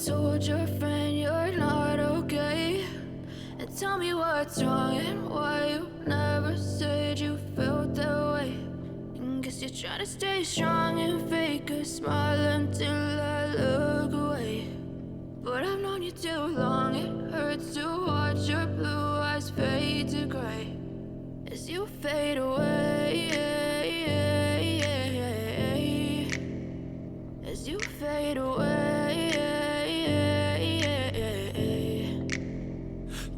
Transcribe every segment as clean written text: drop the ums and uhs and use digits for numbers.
told your friend you're not okay? And tell me what's wrong and why you never said you felt that way. And guess you're trying to stay strong and fake a smile until I look away. But I've known you too long, it hurts to watch your blue eyes fade to gray as you fade away, as you fade away.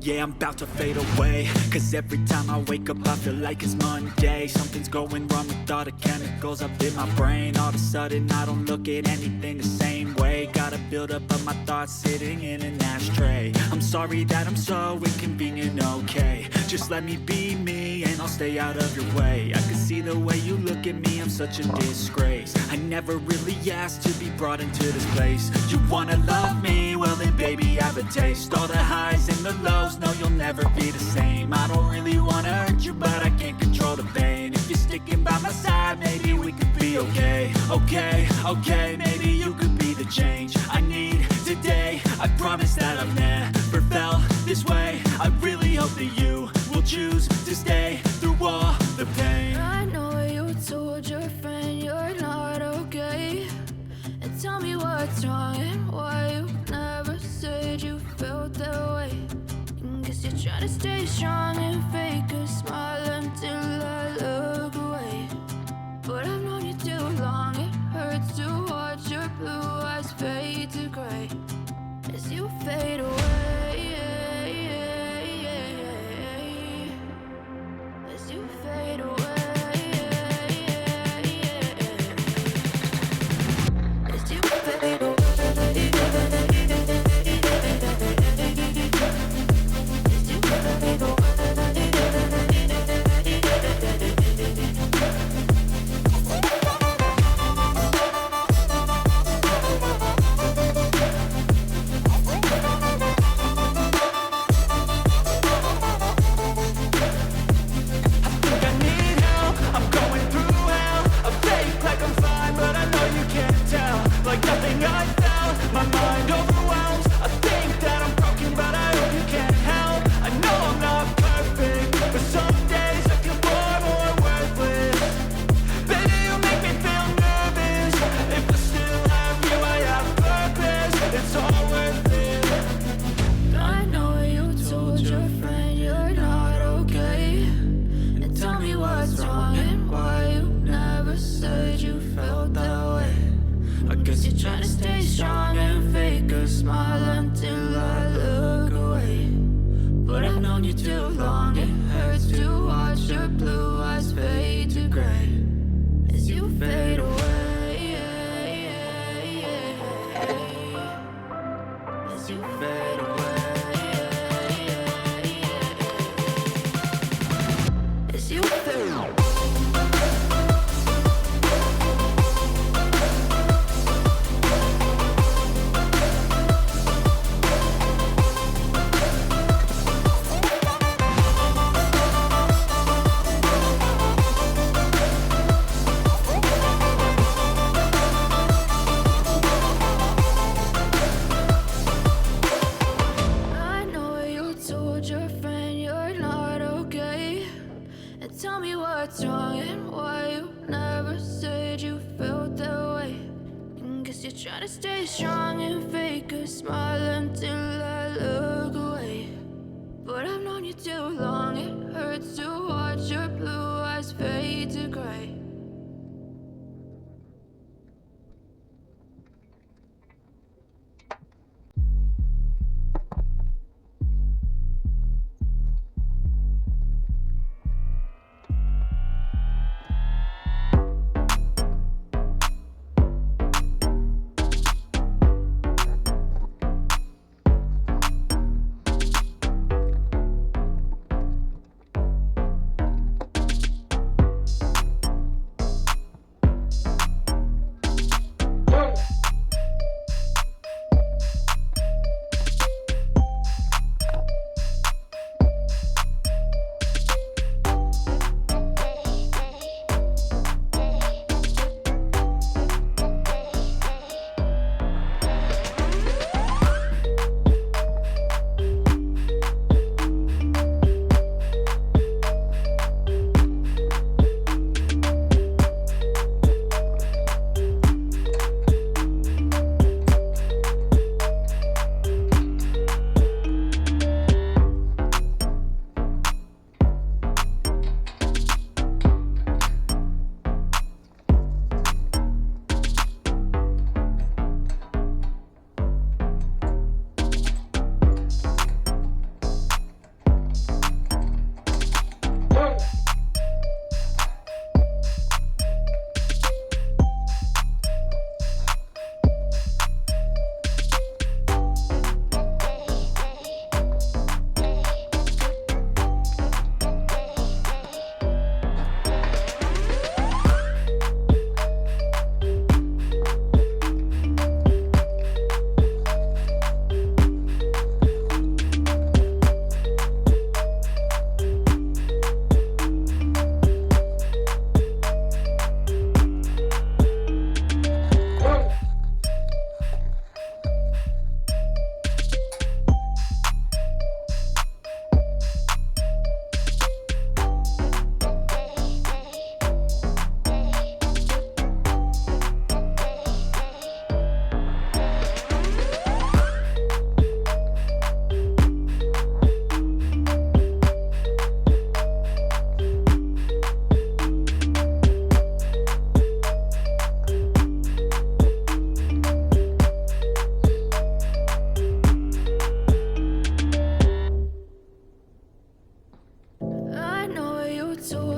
Yeah, I'm about to fade away, cause every time I wake up I feel like it's Monday. Something's going wrong with all the chemicals up in my brain. All of a sudden I don't look at anything the same way. Got a buildup of my thoughts sitting in an ashtray. I'm sorry that I'm so inconvenient, okay? Just let me be me and I'll stay out of your way. I can see the way you look at me, I'm such a disgrace. I never really asked to be brought into this place. You wanna love me? Well then baby I have a taste. All the highs and the lows, no you'll never be the same. I don't really wanna hurt you but I can't control the pain. If you're sticking by my side maybe we could be okay. Okay, maybe you could be the change I need today. I promise that I've never felt this way. I really hope that you will choose to stay through all the pain. I know you told your friend you're not okay. And tell me what's wrong and why you never said you felt that way. And guess you're trying to stay strong and fake a smile until I look away. But I've known you too long, it hurts to watch your blue eyes fade to gray as you fade away, as you fade away, as you fade away.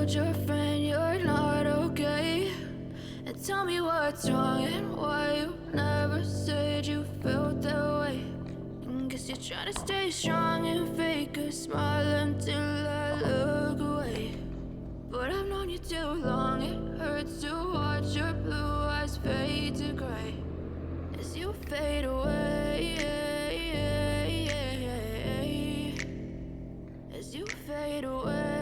told your friend you're not okay. And tell me what's wrong and why you never said you felt that way. And guess you're trying to stay strong and fake a smile until I look away. But I've known you too long, it hurts to watch your blue eyes fade to gray as you fade away, as you fade away.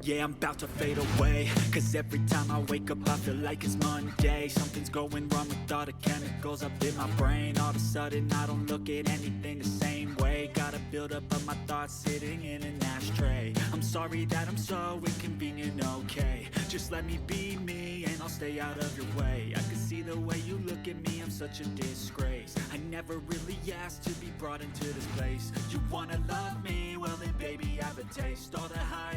Yeah, I'm about to fade away. Cause every time I wake up I feel like it's Monday. Something's going wrong with all the chemicals up in my brain. All of a sudden I don't look at anything the same way. Got a build up of my thoughts sitting in an ashtray. I'm sorry that I'm so inconvenient, okay. Just let me be me and I'll stay out of your way. I can see the way you look at me, I'm such a disgrace. I never really asked to be brought into this place. You wanna love me? Well then baby, I have a taste. All the high